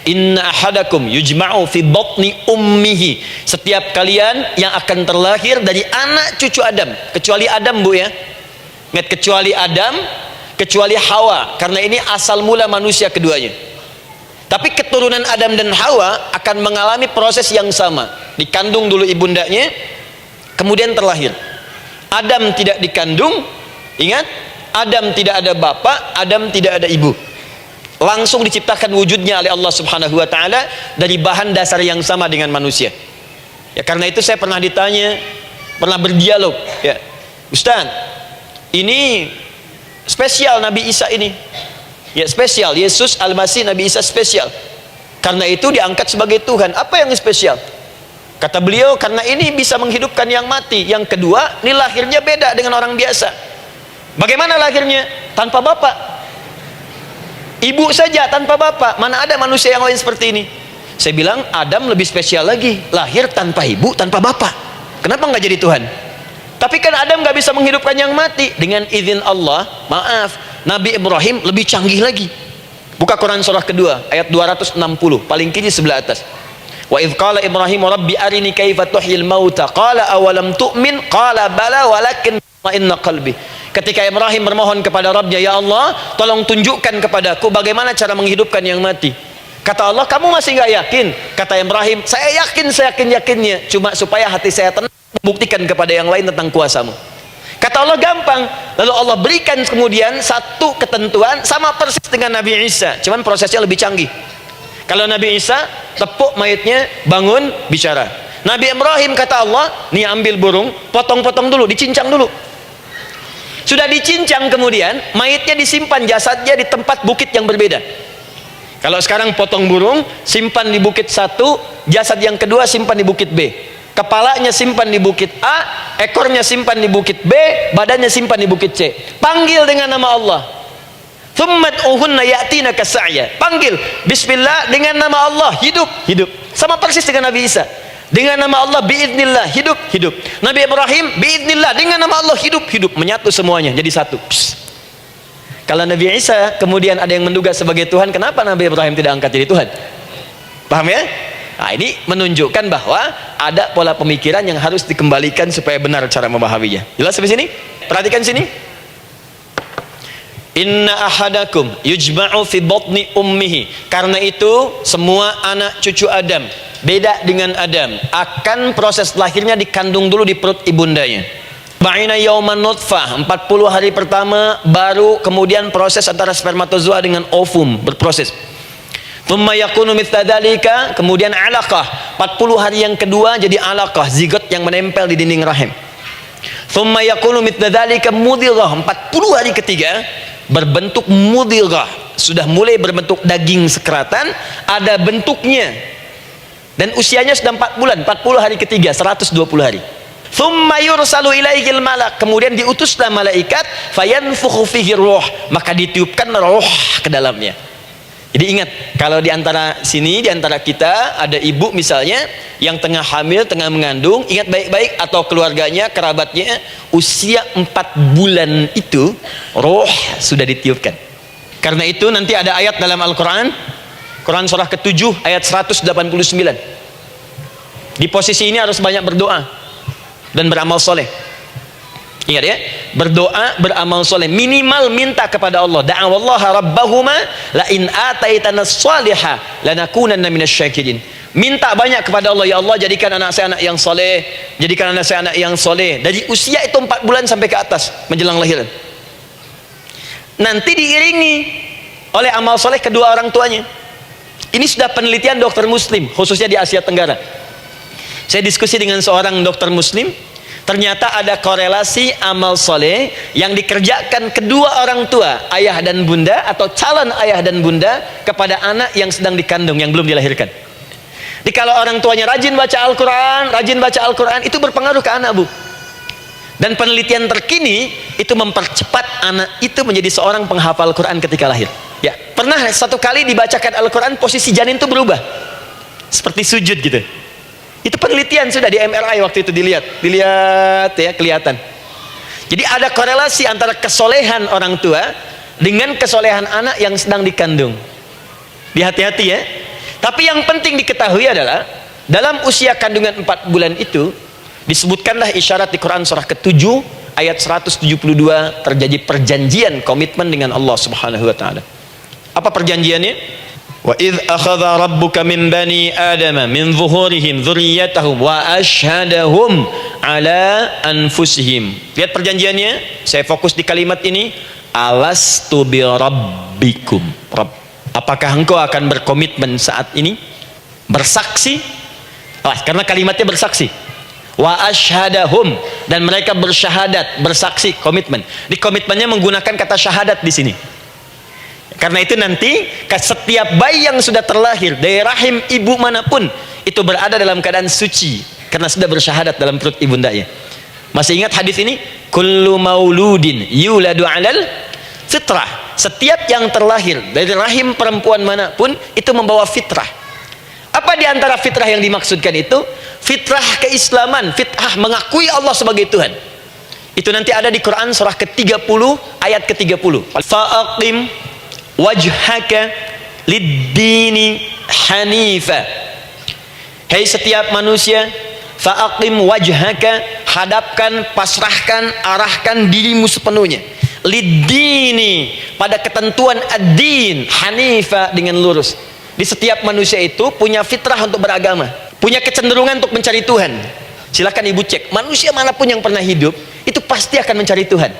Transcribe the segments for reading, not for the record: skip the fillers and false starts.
Inna ahadakum yujma'u fi batni ummihi. Setiap kalian yang akan terlahir dari anak cucu Adam, kecuali Adam, Bu, ya. Ingat, kecuali Adam, kecuali Hawa, karena ini asal mula manusia keduanya. Tapi keturunan Adam dan Hawa akan mengalami proses yang sama. Dikandung dulu ibundanya, kemudian terlahir. Adam tidak dikandung, ingat, Adam tidak ada bapak, Adam tidak ada ibu. Langsung diciptakan wujudnya oleh Allah Subhanahu wa taala dari bahan dasar yang sama dengan manusia. Ya, karena itu saya pernah ditanya, pernah berdialog, ya, Ustaz, ini spesial Nabi Isa ini. Ya, spesial, Yesus Al-Masih, Nabi Isa spesial. Karena itu diangkat sebagai Tuhan. Apa yang spesial? Kata beliau, karena ini bisa menghidupkan yang mati. Yang kedua, ini lahirnya beda dengan orang biasa. Bagaimana lahirnya? Tanpa bapak. Ibu saja tanpa bapak. Mana ada manusia yang lain seperti ini? Saya bilang, Adam lebih spesial lagi. Lahir tanpa ibu, tanpa bapak. Kenapa nggak jadi Tuhan? Tapi kan Adam nggak bisa menghidupkan yang mati. Dengan izin Allah, maaf, Nabi Ibrahim lebih canggih lagi. Buka Quran surah kedua ayat 260, paling kiri sebelah atas. Wa idz qala Ibrahim rabbi arini kaifa tuhyil mauta qala awalam tu'min qala bala walakin inna qalbi. Ketika Ibrahim bermohon kepada Rabbnya, ya Allah, tolong tunjukkan kepadaku bagaimana cara menghidupkan yang mati. Kata Allah, kamu masih nggak yakin? Kata Ibrahim, saya yakin, saya yakin-yakinnya, cuma supaya hati saya tenang membuktikan kepada yang lain tentang kuasamu. Kata Allah, gampang. Lalu Allah berikan kemudian satu ketentuan sama persis dengan Nabi Isa, cuman prosesnya lebih canggih. Kalau Nabi Isa tepuk mayatnya, bangun, bicara. Nabi Ibrahim kata Allah, nih ambil burung, potong-potong dulu, dicincang dulu. Sudah dicincang, kemudian mayatnya disimpan, jasadnya di tempat bukit yang berbeda. Kalau sekarang potong burung, simpan di bukit satu, jasad yang kedua simpan di bukit B. Kepalanya simpan di bukit A, ekornya simpan di bukit B, badannya simpan di bukit C. Panggil dengan nama Allah. Tsummad'uhunna ya'tinaka sa'ya. Panggil bismillah dengan nama Allah, hidup, hidup. Sama persis dengan Nabi Isa. Dengan nama Allah biiznillah, hidup, hidup. Nabi Ibrahim biiznillah, dengan nama Allah, hidup, hidup. Menyatu semuanya jadi satu. Psst. Kalau Nabi Isa kemudian ada yang menduga sebagai Tuhan, kenapa Nabi Ibrahim tidak angkat jadi Tuhan? Paham ya? Nah, ini menunjukkan bahwa ada pola pemikiran yang harus dikembalikan supaya benar cara memahaminya. Jelas sampai sini? Perhatikan sini. Inna ahadakum yujma'u fi batni ummihi. Karena itu semua anak cucu Adam, beda dengan Adam, akan proses lahirnya dikandung dulu di perut ibundanya. Ba'ina yauman nutfah, 40 hari pertama baru kemudian proses antara spermatozoa dengan ovum berproses. Thumma yakunu mithla dzalika, kemudian alaqah, 40 hari yang kedua jadi alaqah, zigot yang menempel di dinding rahim. Thumma yakunu mithla dzalika mudghah, 40 hari ketiga berbentuk mudghah, sudah mulai berbentuk daging sekeratan, ada bentuknya. Dan usianya sudah 4 bulan, 40 hari ketiga, 120 hari. Thumma yursalu ilaihil malak, kemudian diutuslah malaikat, fayanfukhu fihi ruh, maka ditiupkan roh ke dalamnya. Jadi ingat, kalau di antara sini, di antara kita ada ibu misalnya yang tengah hamil, tengah mengandung, ingat baik-baik, atau keluarganya, kerabatnya, usia 4 bulan itu roh sudah ditiupkan. Karena itu nanti ada ayat dalam Al-Quran, Quran surah ke-7 ayat 189. Di posisi ini harus banyak berdoa dan beramal soleh. Ingat ya, berdoa, beramal soleh, minimal minta kepada Allah. Da'awallaha rabbahuma la in ataitana shalihah lanakunanna minasyakirin. Minta banyak kepada Allah, ya Allah jadikan anak saya anak yang soleh, jadikan anak saya anak yang soleh. Dari usia itu 4 bulan sampai ke atas menjelang lahiran. Nanti diiringi oleh amal soleh kedua orang tuanya. Ini sudah penelitian dokter muslim, khususnya di Asia Tenggara. Saya diskusi dengan seorang dokter muslim, ternyata ada korelasi amal soleh yang dikerjakan kedua orang tua, ayah dan bunda atau calon ayah dan bunda, kepada anak yang sedang dikandung, yang belum dilahirkan. Jadi kalau orang tuanya rajin baca Al-Quran, itu berpengaruh ke anak, Bu. Dan penelitian terkini itu mempercepat anak itu menjadi seorang penghafal Quran ketika lahir. Ya, pernah satu kali dibacakan Al-Quran, posisi janin itu berubah, seperti sujud gitu. Itu penelitian sudah di MRI waktu itu dilihat ya, kelihatan. Jadi ada korelasi antara kesolehan orang tua dengan kesolehan anak yang sedang dikandung. Hati-hati ya. Tapi yang penting diketahui adalah dalam usia kandungan 4 bulan itu disebutkanlah isyarat di Quran surah ke-7 ayat 172 terjadi perjanjian komitmen dengan Allah Subhanahu wa taala. Apa perjanjiannya? Wa idz akhadha rabbuka min bani adama min zuhurihim dzurriyyatahum wa asyhadahum ala anfusihim. Lihat perjanjiannya, saya fokus di kalimat ini, alastu bi rabbikum. Rabb. Apakah engkau akan berkomitmen saat ini? Bersaksi? Karena kalimatnya bersaksi. Wa asyhadahum, dan mereka bersyahadat, bersaksi, komitmen. Di komitmennya menggunakan kata syahadat di sini. Karena itu nanti setiap bayi yang sudah terlahir dari rahim ibu manapun itu berada dalam keadaan suci karena sudah bersyahadat dalam perut ibundanya. Masih ingat hadis ini? Kullu mauludin yuladu 'alal fitrah. Setiap yang terlahir dari rahim perempuan manapun itu membawa fitrah. Apa di antara fitrah yang dimaksudkan itu? Fitrah keislaman, fitrah mengakui Allah sebagai Tuhan. Itu nanti ada di Quran surah ke-30 ayat ke-30. Fa'aqim wajhaka lid-dini hanifa. Hei setiap manusia, fa'aqim wajhaka, hadapkan, pasrahkan, arahkan dirimu sepenuhnya lid-dini, pada ketentuan ad-din, hanifa, dengan lurus. Di setiap manusia itu punya fitrah untuk beragama, punya kecenderungan untuk mencari Tuhan. Silakan ibu cek, manusia manapun yang pernah hidup itu pasti akan mencari Tuhan.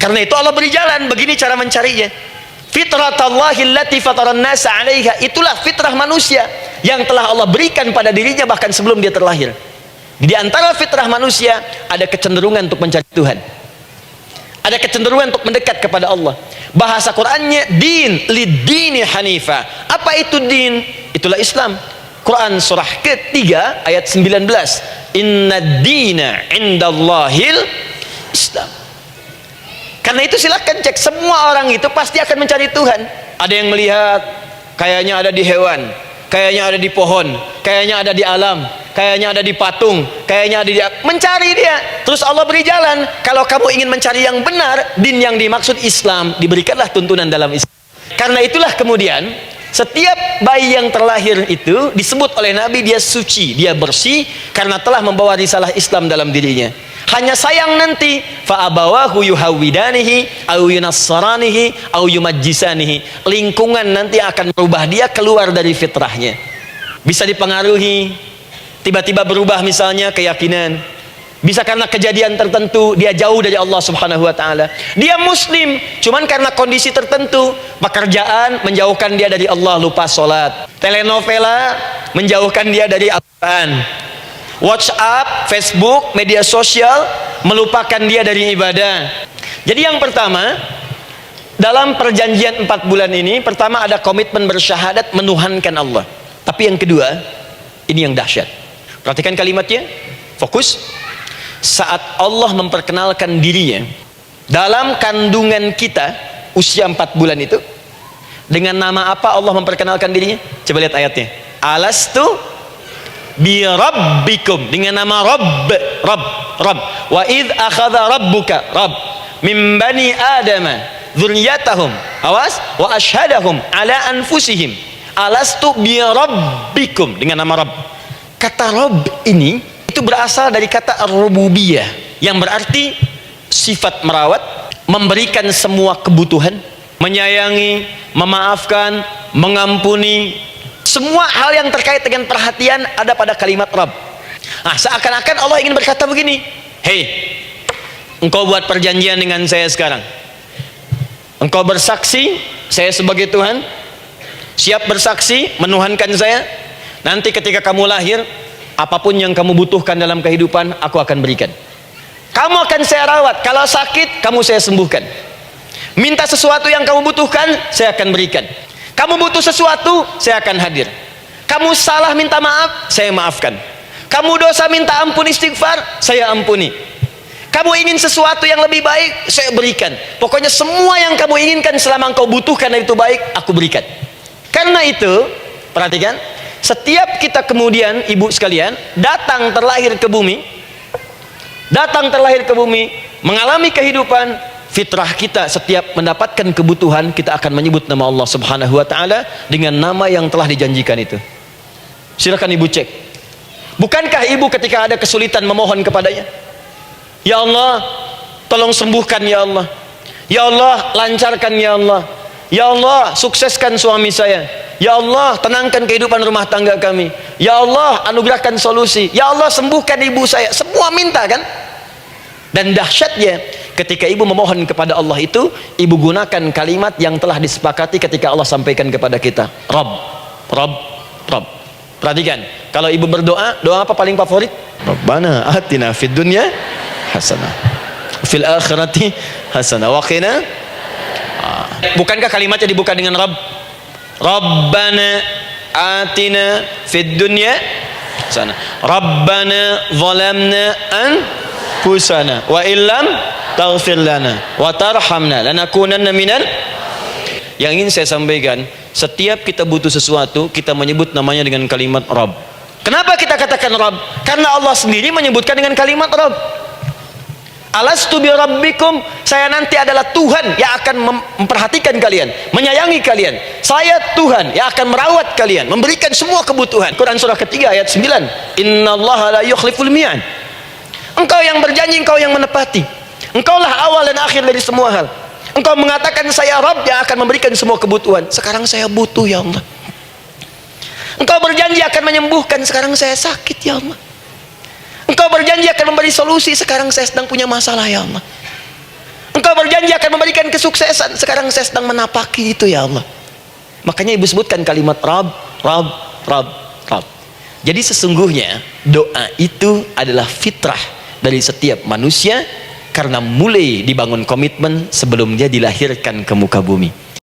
Karena itu Allah beri jalan, begini cara mencarinya. Fitratallahi allati fataran nasa 'alaiha, itulah fitrah manusia yang telah Allah berikan pada dirinya bahkan sebelum dia terlahir. Di antara fitrah manusia ada kecenderungan untuk mencari Tuhan, ada kecenderungan untuk mendekat kepada Allah. Bahasa Qur'annya din, lid-dini hanifa. Apa itu din? Itulah Islam. Quran surah ke-3 ayat 19, innad dina indallahil Islam. Karena itu silakan cek, semua orang itu pasti akan mencari Tuhan. Ada yang melihat kayaknya ada di hewan, kayaknya ada di pohon, kayaknya ada di alam, kayaknya ada di patung, kayaknya ada di, mencari dia. Terus Allah beri jalan. Kalau kamu ingin mencari yang benar, din yang dimaksud Islam, diberikanlah tuntunan dalam Islam. Karena itulah kemudian setiap bayi yang terlahir itu disebut oleh Nabi dia suci, dia bersih karena telah membawa risalah Islam dalam dirinya. Hanya sayang nanti fa'abawahu yuhawwidanihi au yunassaranihi au yumajjisanihi, lingkungan nanti akan merubah dia keluar dari fitrahnya. Bisa dipengaruhi, tiba-tiba berubah misalnya keyakinan, bisa karena kejadian tertentu dia jauh dari Allah Subhanahu wa taala. Dia muslim, cuman karena kondisi tertentu, pekerjaan menjauhkan dia dari Allah, lupa sholat. Telenovela menjauhkan dia dari Al-Quran. WhatsApp, Facebook, media sosial melupakan dia dari ibadah. Jadi yang pertama, dalam perjanjian 4 bulan ini, pertama ada komitmen bersyahadat menuhankan Allah. Tapi yang kedua, ini yang dahsyat. Perhatikan kalimatnya, fokus. Saat Allah memperkenalkan dirinya dalam kandungan kita usia 4 bulan itu, dengan nama apa Allah memperkenalkan dirinya? Coba lihat ayatnya. Alastu bi rabbikum, dengan nama Rabb, Rabb. Wa idz akhadha rabbuka, Rabb, min bani adama dzurriyyatahum, awas, wa asyhadahum ala anfusihim, alastu bi rabbikum, dengan nama Rabb. Kata Rabb ini itu berasal dari kata ar-rububiyah yang berarti sifat merawat, memberikan semua kebutuhan, menyayangi, memaafkan, mengampuni. Semua hal yang terkait dengan perhatian ada pada kalimat Rabb. Nah, seakan-akan Allah ingin berkata begini, hei, engkau buat perjanjian dengan saya sekarang. Engkau bersaksi, saya sebagai Tuhan, siap bersaksi, menuhankan saya. Nanti ketika kamu lahir, apapun yang kamu butuhkan dalam kehidupan, aku akan berikan. Kamu akan saya rawat, kalau sakit, kamu saya sembuhkan. Minta sesuatu yang kamu butuhkan, saya akan berikan. Kamu butuh sesuatu, saya akan hadir. Kamu salah minta maaf, saya maafkan. Kamu dosa minta ampun istighfar, saya ampuni. Kamu ingin sesuatu yang lebih baik, saya berikan. Pokoknya semua yang kamu inginkan selama engkau butuhkan itu baik, aku berikan. Karena itu, perhatikan, setiap kita kemudian, ibu sekalian, datang terlahir ke bumi, mengalami kehidupan, fitrah kita setiap mendapatkan kebutuhan kita akan menyebut nama Allah Subhanahu wa taala dengan nama yang telah dijanjikan itu. Silakan ibu cek. Bukankah ibu ketika ada kesulitan memohon kepadanya, ya Allah tolong sembuhkan ya Allah, ya Allah lancarkan ya Allah, ya Allah sukseskan suami saya, ya Allah tenangkan kehidupan rumah tangga kami, ya Allah anugerahkan solusi, ya Allah sembuhkan ibu saya. Semua minta kan? Dan dahsyatnya ketika ibu memohon kepada Allah itu, ibu gunakan kalimat yang telah disepakati ketika Allah sampaikan kepada kita, Rabb, Rabb, Rabb. Perhatikan, kalau ibu berdoa, doa apa paling favorit? Rabbana atina fid dunya hasanah fil akhirati hasanah wa qina. Bukankah kalimatnya dibuka dengan Rabb? Rabbana atina fid dunya hasanah, Rabbana zalamna anfusana wa illam taghfir lana wa tarhamna lanakunanna minal. Yang ingin saya sampaikan, setiap kita butuh sesuatu, kita menyebut namanya dengan kalimat Rabb. Kenapa kita katakan Rabb? Karena Allah sendiri menyebutkan dengan kalimat Rabb. Alastu bi rabbikum, saya nanti adalah Tuhan yang akan memperhatikan kalian, menyayangi kalian. Saya Tuhan yang akan merawat kalian, memberikan semua kebutuhan. Quran surah ketiga ayat 9. Innallaha la yukhliful mi'ad. Engkau yang berjanji, engkau yang menepati. Engkaulah awal dan akhir dari semua hal. Engkau mengatakan saya Rabb yang akan memberikan semua kebutuhan. Sekarang saya butuh ya Allah. Engkau berjanji akan menyembuhkan, sekarang saya sakit ya Allah. Engkau berjanji akan memberi solusi, sekarang saya sedang punya masalah ya Allah. Engkau berjanji akan memberikan kesuksesan, sekarang saya sedang menapaki itu ya Allah. Makanya ibu sebutkan kalimat Rabb, Rabb, Rabb, Rabb. Jadi sesungguhnya doa itu adalah fitrah dari setiap manusia, karena mulai dibangun komitmen sebelum dia dilahirkan ke muka bumi.